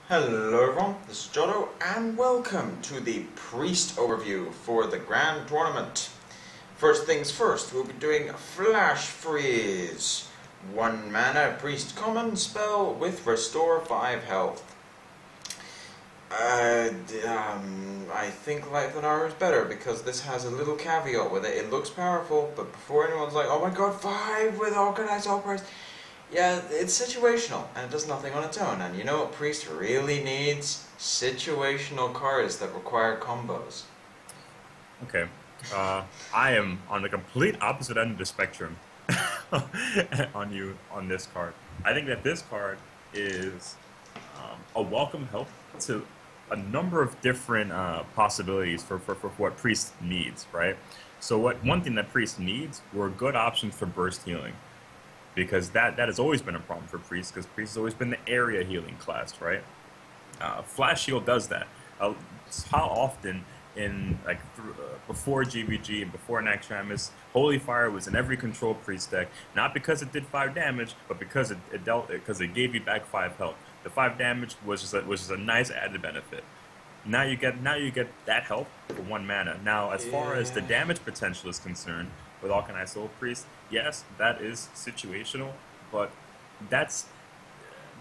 Hello everyone, this is Jotto and welcome to the Priest overview for the Grand Tournament. First things first, we'll be doing Flash Freeze. 1 mana Priest common spell with Restore 5 health. I think Light of the Nara is better because this has a little caveat with it. It looks powerful, but before anyone's like, oh my god, 5 with Organized Operates. Yeah, it's situational, and it does nothing on its own, and you know what Priest really needs? Situational cards that require combos. Okay, I am on the complete opposite end of the spectrum on this card. I think that this card is a welcome help to a number of different possibilities for what Priest needs, right? So one thing that Priest needs were good options for burst healing. Because that has always been a problem for Priest, because Priest has always been the area healing class, right? Flash Shield does that. How often before GVG and before Naxxramas, Holy Fire was in every control Priest deck, not because it did 5 damage, but because it gave you back 5 health. The 5 damage was just a nice added benefit. Now you get that health for 1 mana. Now, as far as the damage potential is concerned, with Alkanai Soul Priest, yes, that is situational, but that's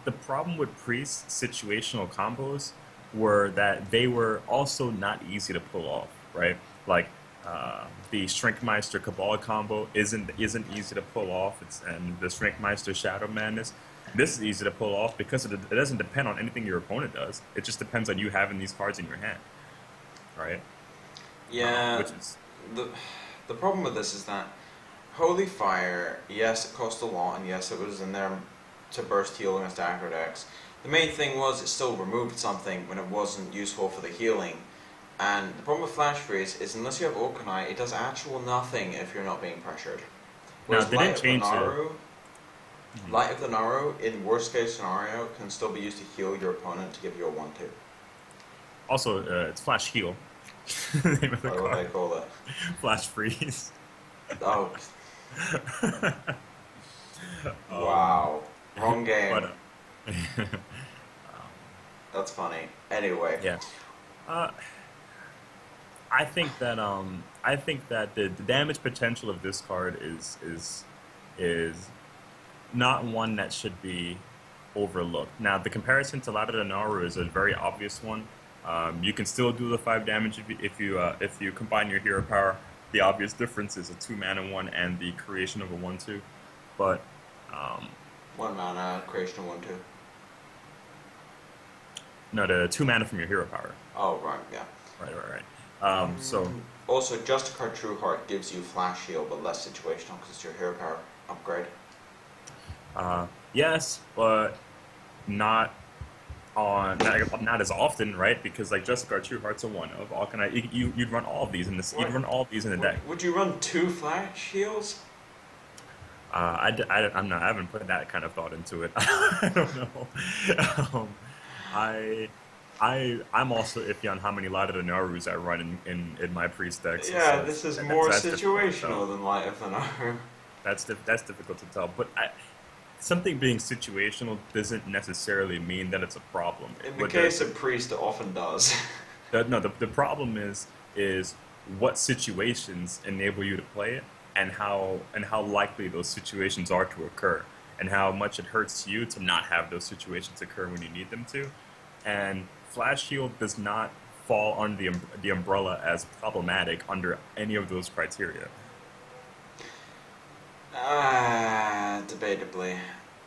the problem with Priest situational combos were that they were also not easy to pull off, right? Like the Shrinkmeister Cabal combo isn't easy to pull off, and the Shrinkmeister Shadow Madness. This is easy to pull off because it doesn't depend on anything your opponent does. It just depends on you having these cards in your hand, right? Yeah, the problem with this is that Holy Fire, yes, it cost a lot, and yes, it was in there to burst heal against aggro decks. The main thing was it still removed something when it wasn't useful for the healing. And the problem with Flash Freeze is unless you have Okanai, it does actual nothing if you're not being pressured. Whereas now, did it change Light of the Nara, in worst case scenario, can still be used to heal your opponent to give you a 1-2. Also, it's Flash Heal. Name of the what do they call it? Flash Freeze. Oh. Wow. Wrong game. But, that's funny. Anyway. Yeah. I think that the damage potential of this card is not one that should be overlooked. Now, the comparison to Light of the Nara is a very obvious one. You can still do the 5 damage if you combine your hero power. The obvious difference is a 2 mana one and the creation of a 1/2. But 1 mana creation of 1/2. No, the 2 mana from your hero power. Oh right, yeah. Right. So also, Justicar Trueheart gives you Flash Heal, but less situational because it's your hero power upgrade. Yes, but not as often, right? Because like Justicar Trueheart's a 1/of. You'd run all of these in this. You'd run all of these in the deck. Would you run 2 Flash Heals? I haven't put that kind of thought into it. I don't know. I'm also iffy on how many Light of the Narus I run in my Priest decks. Yeah, this is more situational than Light of the Naru. That's difficult to tell, but something being situational doesn't necessarily mean that it's a problem. In the case of Priest, it often does. The problem is what situations enable you to play it, and how likely those situations are to occur, and how much it hurts you to not have those situations occur when you need them to. And Flash Shield does not fall under the umbrella as problematic under any of those criteria. Debatably.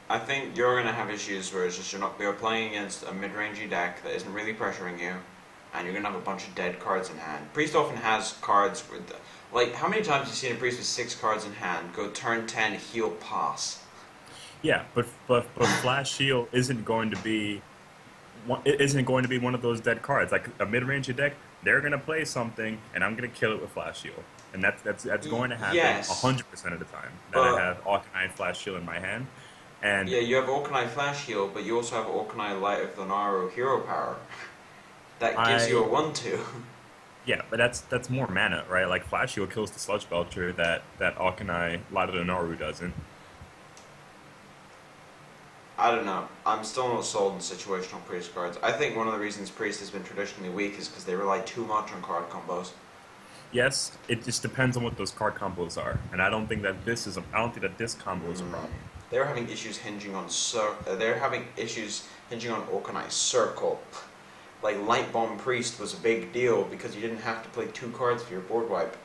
I think you're going to have issues where it's just you're playing against a mid-rangey deck that isn't really pressuring you, and you're going to have a bunch of dead cards in hand. Priest often has cards with, like, how many times have you seen a Priest with 6 cards in hand go turn 10, heal, pass? Yeah, but Flash Shield isn't going to be one of those dead cards. Like a mid-rangey deck, they're going to play something, and I'm going to kill it with Flash Shield. And that's going to happen 100% of the time that I have Arcanine Flash Shield in my hand. And yeah, you have Arcanine Flash Shield, but you also have Arcanine Light of the Nara hero power. That gives you a 1/2. Yeah, but that's more mana, right? Like Flash Shield kills the Sludge Belcher that Arcanine Light of the Nara doesn't. I don't know. I'm still not sold on situational priest cards. I think one of the reasons priest has been traditionally weak is because they rely too much on card combos. Yes, it just depends on what those card combos are, and I don't think that I don't think that this combo is a problem. They're having issues hinging on they're having issues hinging on Organized Circle. Like Light Bomb Priest was a big deal because you didn't have to play 2 cards for your board wipe.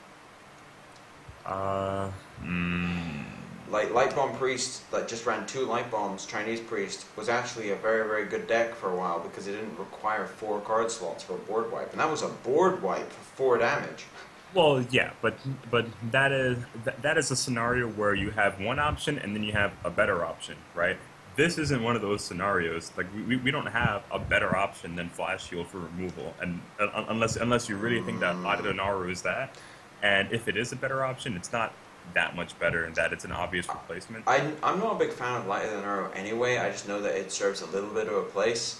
Like Light Bomb Priest that just ran 2 Light Bombs, Chinese Priest, was actually a very, very good deck for a while because it didn't require 4 card slots for a board wipe. And that was a board wipe for 4 damage. Well, yeah, but that is a scenario where you have one option and then you have a better option, right? This isn't one of those scenarios. Like we don't have a better option than Flash Shield for removal, and unless you really think that Adenaru is that, and if it is a better option, it's not that much better, and that it's an obvious replacement. I'm not a big fan of Light of the Arrow anyway. I just know that it serves a little bit of a place.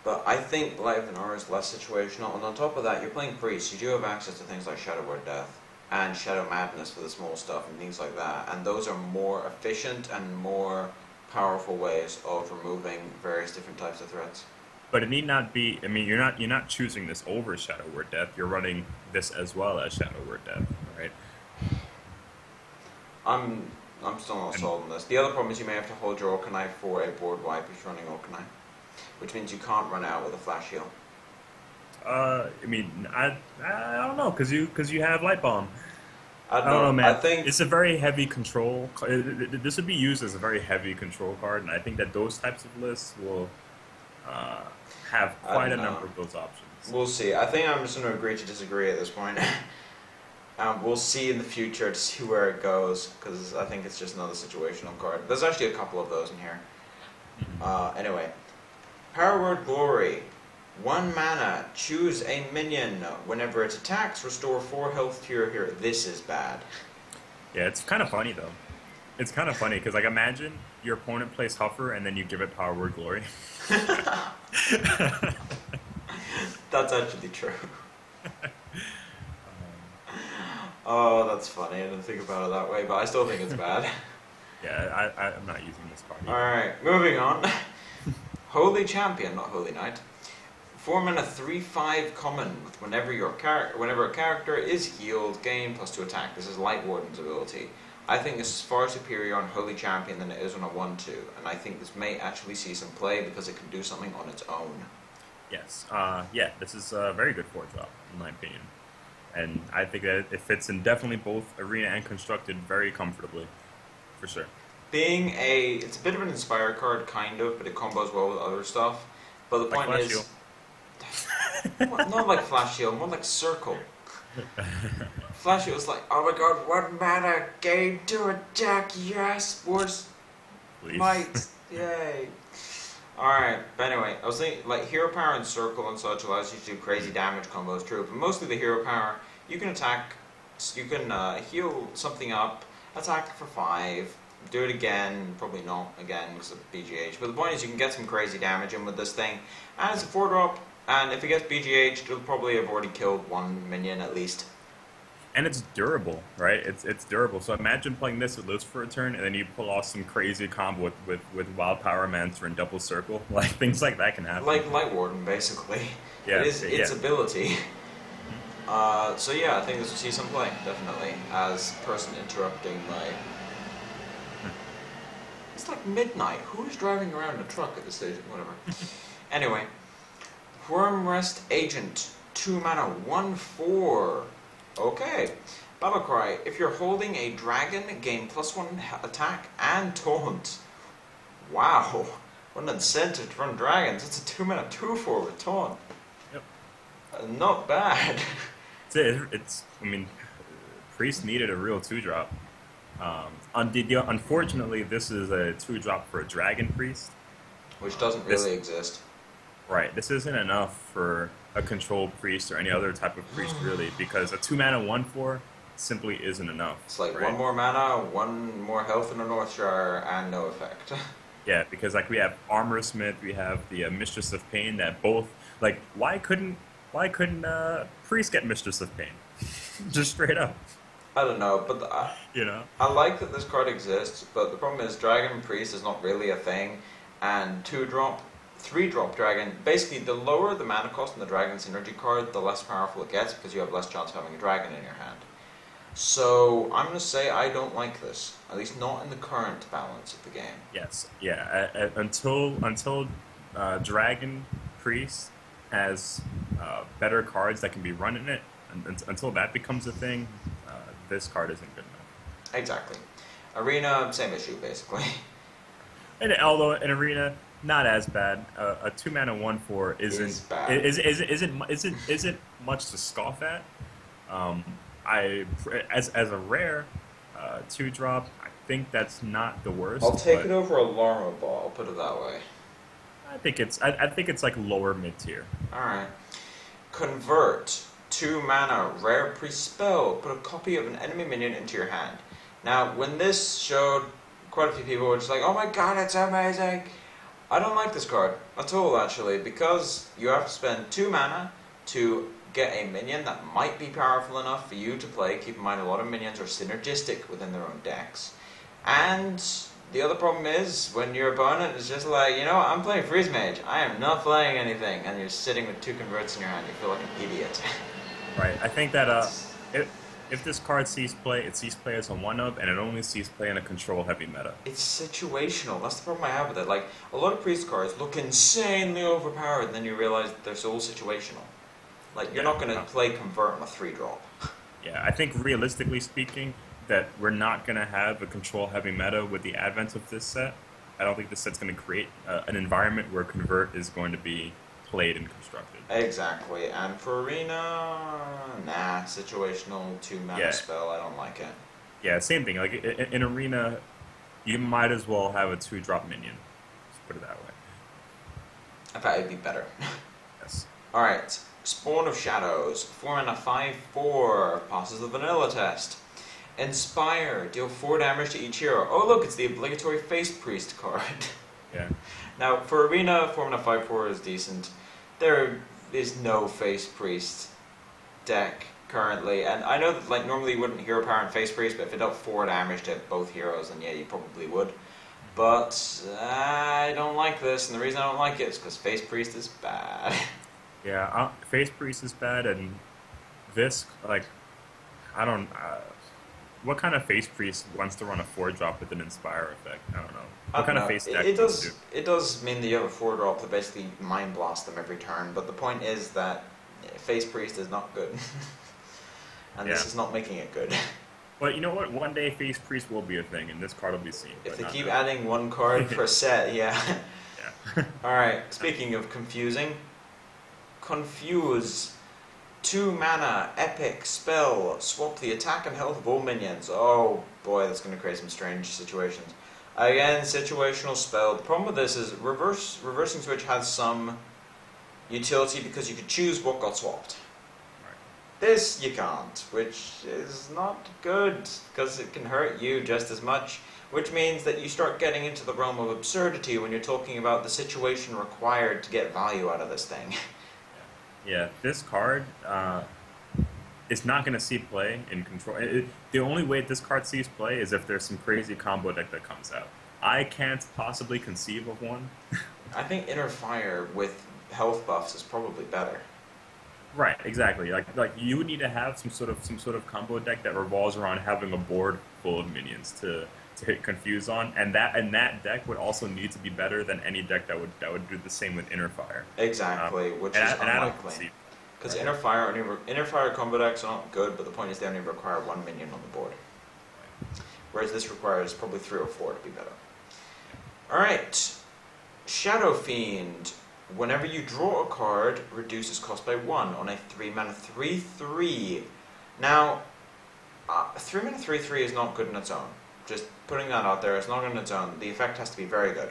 But I think Light of the Arrow is less situational, and on top of that, you're playing Priest. You do have access to things like Shadow Word Death and Shadow Madness for the small stuff and things like that, and those are more efficient and more powerful ways of removing various different types of threats. But it need not be. I mean, you're not choosing this over Shadow Word Death. You're running this as well as Shadow Word Death, right? I'm still not sold on this. The other problem is you may have to hold your Orkanai for a board wipe if you're running Orkanai, which means you can't run out with a Flash Heal. I mean, I don't know, because you have Light Bomb. I don't know, man. I think it's a very heavy control. This would be used as a very heavy control card, and I think that those types of lists will have quite a number of those options. We'll see. I think I'm just going to agree to disagree at this point. We'll see in the future to see where it goes, because I think it's just another situational card. There's actually a couple of those in here. Anyway, Power Word Glory. 1 mana, choose a minion. Whenever it attacks, restore 4 health to your hero. This is bad. Yeah, it's kind of funny though. It's kind of funny because, like, imagine your opponent plays Huffer and then you give it Power Word Glory. That's actually true. Oh, that's funny. I didn't think about it that way, but I still think it's bad. Yeah, I'm not using this card either. Alright, moving on. Holy Champion, not Holy Knight. 4 mana, 3/5 common. Whenever a character is healed, gain +2 attack. This is Light Warden's ability. I think this is far superior on Holy Champion than it is on a 1/2, and I think this may actually see some play because it can do something on its own. Yes, yeah, this is a very good 4-drop, in my opinion. And I think that it fits in definitely both Arena and Constructed very comfortably, for sure. It's a bit of an Inspire card, kind of, but it combos well with other stuff. But the point is... not like Flash Shield, more like Circle. Flash Shield was like, oh my god, 1 mana, gain 2 attack, yes, boys. Might, yay. Alright, but anyway, I was thinking, like, Hero Power and Circle and such allows you to do crazy damage combos, true, but mostly the Hero Power, you can attack, you can heal something up, attack for 5, do it again, probably not again because of BGH, but the point is you can get some crazy damage in with this thing, and it's a 4-drop, and if it gets BGH, it'll probably have already killed 1 minion at least. And it's durable, right? It's durable. So imagine playing this, it lives for a turn, and then you pull off some crazy combo with Wild Pyromancer and Double Circle. Like, things like that can happen. Like Light Warden, basically. Yeah, it is its ability. So yeah, I think this will see some play, definitely, as person interrupting my... It's like midnight. Who is driving around a truck at this stage? Whatever. Anyway. Wormrest Agent. 2 mana, 1/4. Okay. Battlecry. If you're holding a dragon, gain +1 attack and taunt. Wow. What an incentive to run dragons. It's a 2 mana, 2/4 with taunt. Yep. Not bad. I mean, Priest needed a real 2-drop. Unfortunately, this is a 2-drop for a Dragon Priest. Which doesn't really exist. Right. This isn't enough for a controlled priest or any other type of priest, really, because a 2 mana 1/4 simply isn't enough. It's like right? 1 more mana, 1 more health in a Northshire, and no effect. Yeah, because like we have Armor Smith, we have the Mistress of Pain that both like why couldn't priest get Mistress of Pain? Just straight up. I don't know, but you know, I like that this card exists, but the problem is Dragon Priest is not really a thing. and 2-drop, 3-drop dragon. Basically, the lower the mana cost on the dragon synergy card, the less powerful it gets because you have less chance of having a dragon in your hand. So I'm going to say I don't like this, at least not in the current balance of the game. Yes, yeah. Until Dragon Priest has better cards that can be run in it, until that becomes a thing, this card isn't good enough. Exactly. Arena, same issue basically. And although in Arena, not as bad. A 2-mana 1/4 isn't much to scoff at. As a rare 2-drop, I think that's not the worst. I'll take it over a Lorma Ball. I'll put it that way. I think it's like lower mid tier. All right. Convert 2-mana rare priest spell. Put a copy of an enemy minion into your hand. Now, when this showed, quite a few people were just like, "Oh my god, it's amazing!" I don't like this card at all, actually, because you have to spend 2 mana to get a minion that might be powerful enough for you to play. Keep in mind, a lot of minions are synergistic within their own decks. And the other problem is, when your opponent is just like, you know what, I'm playing Freeze Mage, I am not playing anything, and you're sitting with 2 converts in your hand, you feel like an idiot. Right, I think that if this card sees play, it sees play as a 1-up, and it only sees play in a control-heavy meta. It's situational. That's the problem I have with it. Like, a lot of Priest cards look insanely overpowered, and then you realize that they're so situational. Like, you're not going to play Convert on a 3-drop. Yeah, I think realistically speaking, that we're not going to have a control-heavy meta with the advent of this set. I don't think this set's going to create an environment where Convert is going to be played and constructed. Exactly, and for Arena, nah, situational 2-mana spell, I don't like it. Yeah, same thing. Like, in Arena, you might as well have a 2-drop minion. Let's put it that way. I thought it'd be better. Yes. Alright, Spawn of Shadows, 4-mana 5/4, passes the vanilla test. Inspire, deal 4 damage to each hero. Oh look, it's the obligatory Face Priest card. Yeah. Now, for Arena, 4-mana 5/4 is decent. There is no Face Priest deck currently, and I know that like normally you wouldn't hero power and Face Priest, but if it dealt 4 damage to both heroes, then yeah, you probably would. But I don't like this, and the reason I don't like it is because Face Priest is bad. Yeah, Face Priest is bad, and this, like, I don't... what kind of Face Priest wants to run a 4-drop with an Inspire effect? I don't know. What kind of face deck it does mean that you have a 4-drop that basically Mind Blast them every turn, but the point is that Face Priest is not good. And this is not making it good. But you know what? One day Face Priest will be a thing, and this card will be seen. If they keep adding 1 card per set, yeah. Yeah. Alright, speaking of confusing, Confuse. 2-mana, epic spell, swap the attack and health of all minions. Oh boy, that's going to create some strange situations. Again, situational spell. The problem with this is reversing switch has some utility because you could choose what got swapped. Right. This you can't, which is not good because it can hurt you just as much, which means that you start getting into the realm of absurdity when you're talking about the situation required to get value out of this thing. Yeah, this card is not going to see play in control. The only way this card sees play is if there's some crazy combo deck that comes out. I can't possibly conceive of one. I think Inner Fire with health buffs is probably better. Right, exactly. Like you would need to have some sort of combo deck that revolves around having a board full of minions to hit Confuse on, and that deck would also need to be better than any deck that would do the same with Inner Fire. Exactly, which is unlikely. Because Inner Fire combo decks are not good, but the point is they only require 1 minion on the board. Whereas this requires probably 3 or 4 to be better. Alright, Shadow Fiend. Whenever you draw a card, reduces cost by 1 on a 3-mana 3/3. Now, 3-mana 3/3 is not good in its own. Just putting that out there, it's not good on its own. The effect has to be very good.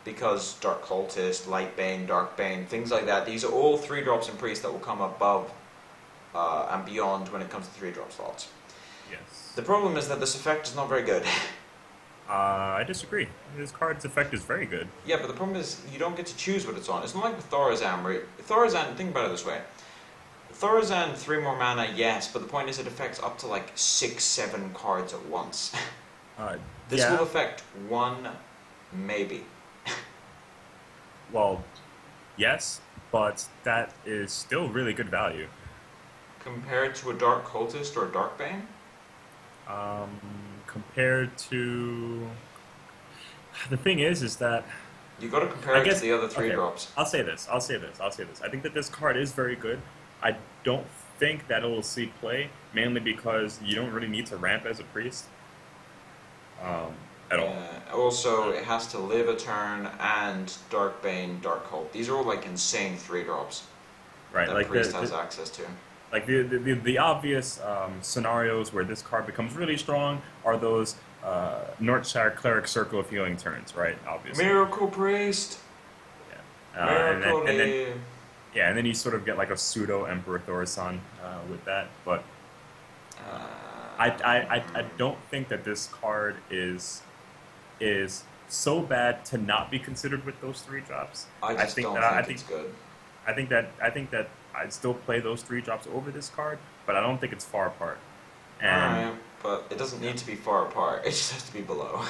Because Dark Cultist, Lightbane, Darkbane, things like that, these are all 3-drops in Priest that will come above and beyond when it comes to 3-drop slots. Yes. The problem is that this effect is not very good. I disagree. This card's effect is very good. Yeah, but the problem is you don't get to choose what it's on. It's not like with Thorazan, where Thorazan, think about it this way. Thorazan, 3 more mana, yes, but the point is it affects up to like 6-7 cards at once. This will affect 1, maybe. well, yes, but that is still really good value. Compared to a Dark Cultist or a Dark Bane? Um, Compared to the thing is that You got to compare I it to guess the other three okay. drops. I'll say this. I'll say this. I'll say this. I think that this card is very good. I don't think that it will see play mainly because you don't really need to ramp as a priest um, at all. Also, it has to live a turn and Dark Bane, Dark Cult. These are all like insane 3-drops Right, that like Priest has access to. like the obvious scenarios where this card becomes really strong are those Northshire Cleric Circle of Healing turns, right? Obviously. Miracle Priest! Yeah. And then you sort of get like a pseudo Emperor Thorson with that. But I don't think that this card is so bad to not be considered with those 3-drops. I think it's good. I think that I'd still play those 3-drops over this card, but I don't think it's far apart. Alright, but it doesn't need to be far apart. It just has to be below.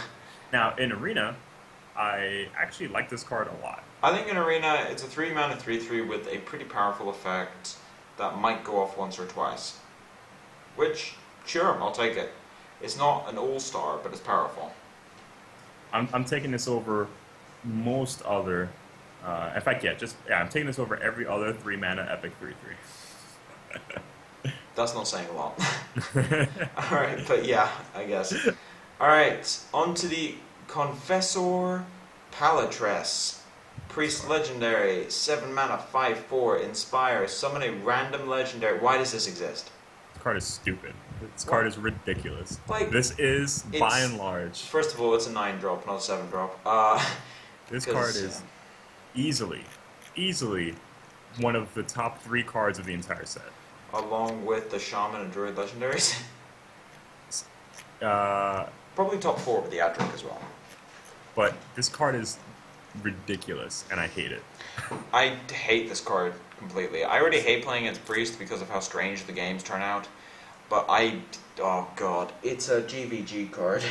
Now in Arena, I actually like this card a lot. I think in Arena, it's a 3-mana 3/3 with a pretty powerful effect that might go off once or twice. Which, sure, I'll take it. It's not an all-star, but it's powerful. I'm taking this over most other. In fact, I'm taking this over every other 3-mana epic 3/3. That's not saying a lot. Alright, but yeah, I guess. Alright, on to the Confessor Palatress. Priest Legendary, 7-mana, 5/4, Inspire, summon a random legendary. Why does this exist? This card is stupid. This card is ridiculous. Like, this is, by and large... First of all, it's a 9-drop, not a 7-drop. This card is easily one of the top 3 cards of the entire set. Along with the Shaman and Druid legendaries? Probably top 4 with the Adric as well. But this card is ridiculous, and I hate it. I hate this card completely. I already hate playing against Priest because of how strange the games turn out. But oh god, it's a GVG card.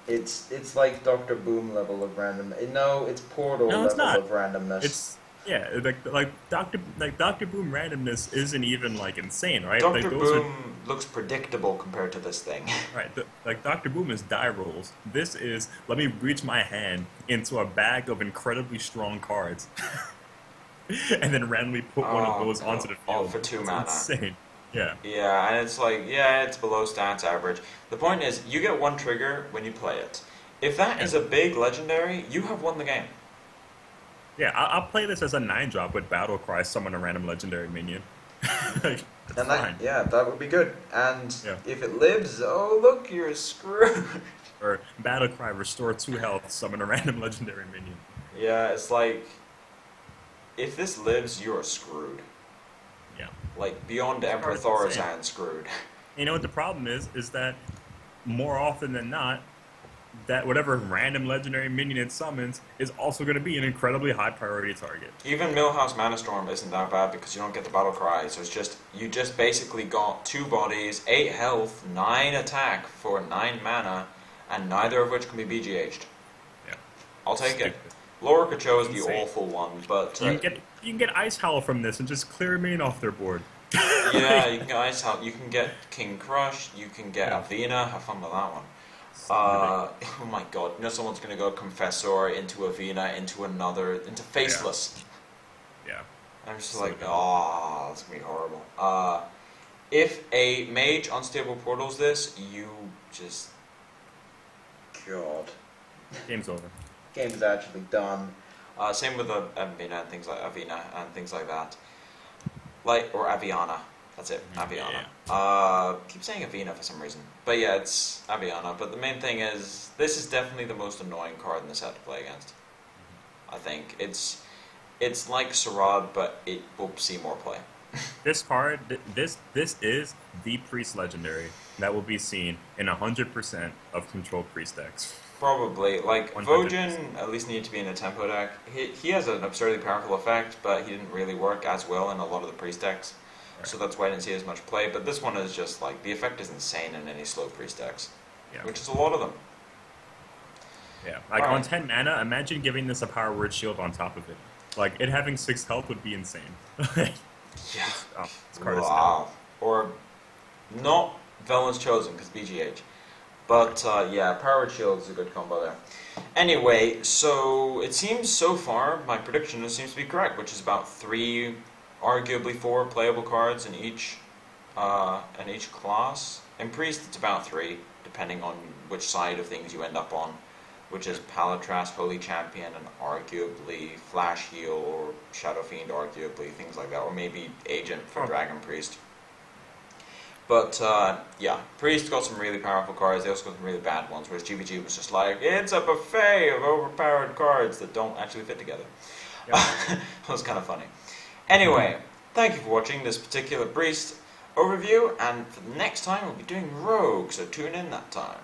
It's like Dr. Boom level of random. No, it's Portal level of randomness. Like Dr. Boom randomness isn't even like insane, right? Dr. Boom looks predictable compared to this thing. Right, like Dr. Boom is die rolls. This is let me reach my hand into a bag of incredibly strong cards, and then randomly put one of those onto the field for 2 mana. Insane. Yeah. Yeah, and it's like it's below stats average. The point is, you get 1 trigger when you play it. If that is a big legendary, you have won the game. Yeah, I'll play this as a 9-drop with Battle Cry, summon a random legendary minion. Like, that would be good. And if it lives, oh look, you're screwed. Or Battle Cry, restore 2 health, summon a random legendary minion. Yeah, it's like, if this lives, you're screwed. Yeah. Like, beyond Emperor Thorazan screwed. You know what the problem is that more often than not, that whatever random legendary minion it summons is also going to be an incredibly high priority target. Even Millhouse Mana Storm isn't that bad because you don't get the Battle Cry, so it's just, you just basically got 2 bodies, 8 health, 9 attack for 9 mana, and neither of which can be BGH'd. Yeah. I'll take it. Laura Kacho is the awful one, but... you can get Ice Howl from this and just clear a main off their board. Yeah, you can get Ice Howl, you can get King Crush, you can get Avina, have fun with that one. Oh my god, you know someone's going to go Confessor into Avina, into Faceless. Yeah. I'm just like, that's going to be horrible. If a mage unstable portals this, you just... God. Game's over. Game's actually done. Same with Avina and things like that. Or Aviana. That's it, Aviana. Keep saying Avina for some reason. But yeah, it's Aviana. But the main thing is, this is definitely the most annoying card in the set to play against. I think. It's like Sarad, but it will see more play. This card, this is the Priest Legendary that will be seen in 100% of Control Priest decks. Probably. Like, 100%. Vojin at least needed to be in a tempo deck. He has an absurdly powerful effect, but he didn't really work as well in a lot of the Priest decks. Right. So that's why I didn't see as much play. But this one is just like, the effect is insane in any slow Priest decks. Yeah. Which is a lot of them. Yeah, like All on right. 10 mana, imagine giving this a power word shield on top of it. Like, it having 6 health would be insane. Yeah. This card is hell. Wow. Or not Villain's Chosen, because BGH. But yeah, Powered Shield is a good combo there. Anyway, so it seems so far, my prediction seems to be correct, which is about 3, arguably 4 playable cards in each class. In Priest, it's about 3, depending on which side of things you end up on, which is Palatras, Holy Champion, and arguably Flash Heal or Shadow Fiend, arguably, things like that, or maybe Agent for Dragon Priest. But, yeah, Priest got some really powerful cards, they also got some really bad ones, whereas GBG was just like, it's a buffet of overpowered cards that don't actually fit together. Yep. That was kind of funny. Anyway, thank you for watching this particular Priest overview, and for the next time we'll be doing Rogue, so tune in that time.